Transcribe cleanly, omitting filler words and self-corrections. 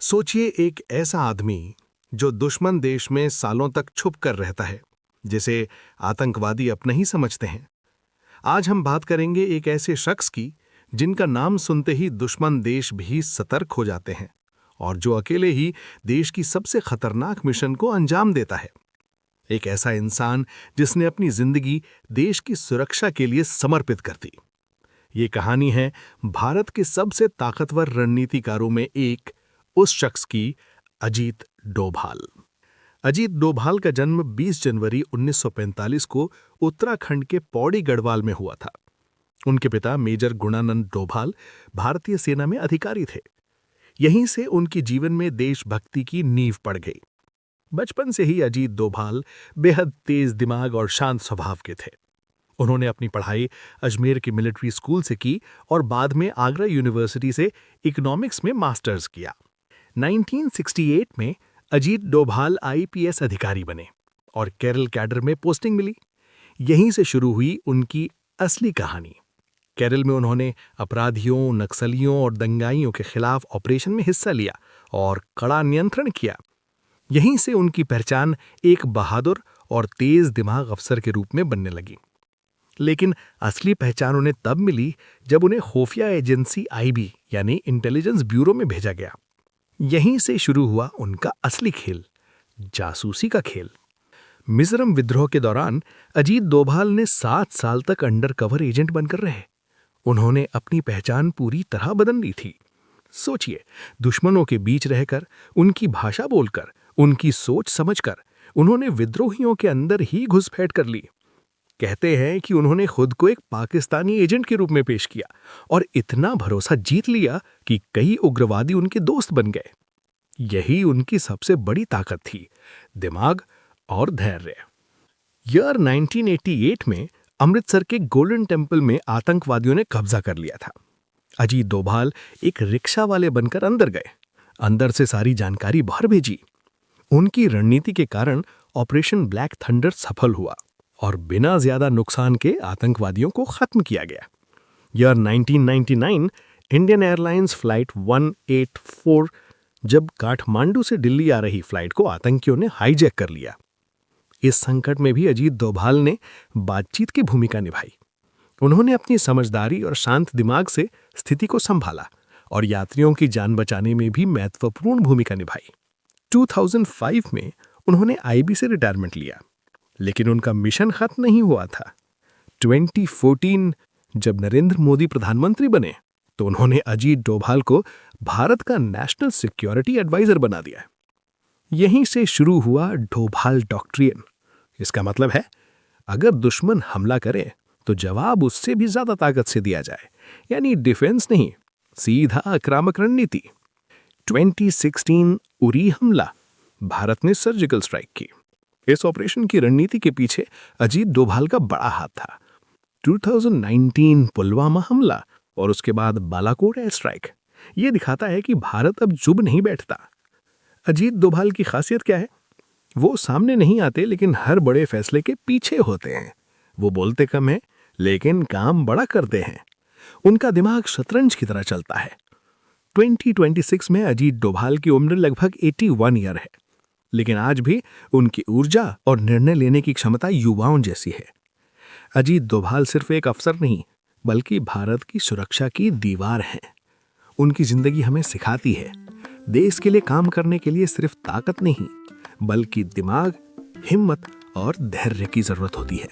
सोचिए एक ऐसा आदमी जो दुश्मन देश में सालों तक छुप कर रहता है, जिसे आतंकवादी अपना ही समझते हैं। आज हम बात करेंगे एक ऐसे शख्स की जिनका नाम सुनते ही दुश्मन देश भी सतर्क हो जाते हैं और जो अकेले ही देश की सबसे खतरनाक मिशन को अंजाम देता है। एक ऐसा इंसान जिसने अपनी जिंदगी देश की सुरक्षा के लिए समर्पित कर दी। ये कहानी है भारत के सबसे ताकतवर रणनीतिकारों में एक, उस शख्स की, अजीत डोभाल। अजीत डोभाल का जन्म 20 जनवरी 1945 को उत्तराखंड के पौड़ी गढ़वाल में हुआ था। उनके पिता मेजर गुणानंद डोभाल भारतीय सेना में अधिकारी थे। यहीं से उनके जीवन में देशभक्ति की नींव पड़ गई। बचपन से ही अजीत डोभाल बेहद तेज दिमाग और शांत स्वभाव के थे। उन्होंने अपनी पढ़ाई अजमेर के मिलिट्री स्कूल से की और बाद में आगरा यूनिवर्सिटी से इकोनॉमिक्स में मास्टर्स किया। 1968 में अजीत डोभाल आईपीएस अधिकारी बने और केरल कैडर में पोस्टिंग मिली। यहीं से शुरू हुई उनकी असली कहानी। केरल में उन्होंने अपराधियों, नक्सलियों और दंगाइयों के खिलाफ ऑपरेशन में हिस्सा लिया और कड़ा नियंत्रण किया। यहीं से उनकी पहचान एक बहादुर और तेज दिमाग अफसर के रूप में बनने लगी। लेकिन असली पहचान उन्हें तब मिली जब उन्हें खुफिया एजेंसी आईबी यानी इंटेलिजेंस ब्यूरो में भेजा गया। यहीं से शुरू हुआ उनका असली खेल, जासूसी का खेल। मिजोरम विद्रोह के दौरान अजीत डोभाल ने 7 साल तक अंडर कवर एजेंट बनकर रहे। उन्होंने अपनी पहचान पूरी तरह बदल ली थी। सोचिए, दुश्मनों के बीच रहकर, उनकी भाषा बोलकर, उनकी सोच समझकर उन्होंने विद्रोहियों के अंदर ही घुसपैठ कर ली। कहते हैं कि उन्होंने खुद को एक पाकिस्तानी एजेंट के रूप में पेश किया और इतना भरोसा जीत लिया कि कई उग्रवादी उनके दोस्त बन गए। यही उनकी सबसे बड़ी ताकत थी, दिमाग और धैर्य। ईयर 1988 में अमृतसर के गोल्डन टेम्पल में आतंकवादियों ने कब्जा कर लिया था। अजीत डोभाल एक रिक्शा वाले बनकर अंदर गए, अंदर से सारी जानकारी बाहर भेजी। उनकी रणनीति के कारण ऑपरेशन ब्लैक थंडर सफल हुआ और बिना ज्यादा नुकसान के आतंकवादियों को खत्म किया गया। ईयर 1999 इंडियन एयरलाइंस फ्लाइट 184 जब काठमांडू से दिल्ली आ रही फ्लाइट को आतंकियों ने हाईजैक कर लिया। इस संकट में भी अजीत डोभाल ने बातचीत की भूमिका निभाई। उन्होंने अपनी समझदारी और शांत दिमाग से स्थिति को संभाला और यात्रियों की जान बचाने में भी महत्वपूर्ण भूमिका निभाई। 2005 में उन्होंने आईबी से रिटायरमेंट लिया, लेकिन उनका मिशन खत्म नहीं हुआ था। 2014 जब नरेंद्र मोदी प्रधानमंत्री बने तो उन्होंने अजीत डोभाल को भारत का नेशनल सिक्योरिटी एडवाइजर बना दिया। यहीं से शुरू हुआ डोभाल डॉक्ट्रिन। इसका मतलब है, अगर दुश्मन हमला करे तो जवाब उससे भी ज्यादा ताकत से दिया जाए, यानी डिफेंस नहीं, सीधा आक्रामक रणनीति। 2016 उरी हमला, भारत ने सर्जिकल स्ट्राइक की। इस ऑपरेशन की रणनीति के पीछे अजीत डोभाल का बड़ा हाथ था। 2019 पुलवामा हमला और उसके बाद बालाकोट एयर स्ट्राइक, ये दिखाता है कि भारत अब चुप नहीं बैठता। अजीत डोभाल की खासियत क्या है? वो सामने नहीं आते, लेकिन हर बड़े फैसले के पीछे होते हैं। वो बोलते कम हैं, लेकिन काम बड़ा करते हैं। उनका दिमाग शतरंज की तरह चलता है। 2026 में अजीत डोभाल की उम्र लगभग 81 ईयर है, लेकिन आज भी उनकी ऊर्जा और निर्णय लेने की क्षमता युवाओं जैसी है। अजीत डोभाल सिर्फ एक अफसर नहीं, बल्कि भारत की सुरक्षा की दीवार हैं। उनकी जिंदगी हमें सिखाती है, देश के लिए काम करने के लिए सिर्फ ताकत नहीं, बल्कि दिमाग, हिम्मत और धैर्य की जरूरत होती है।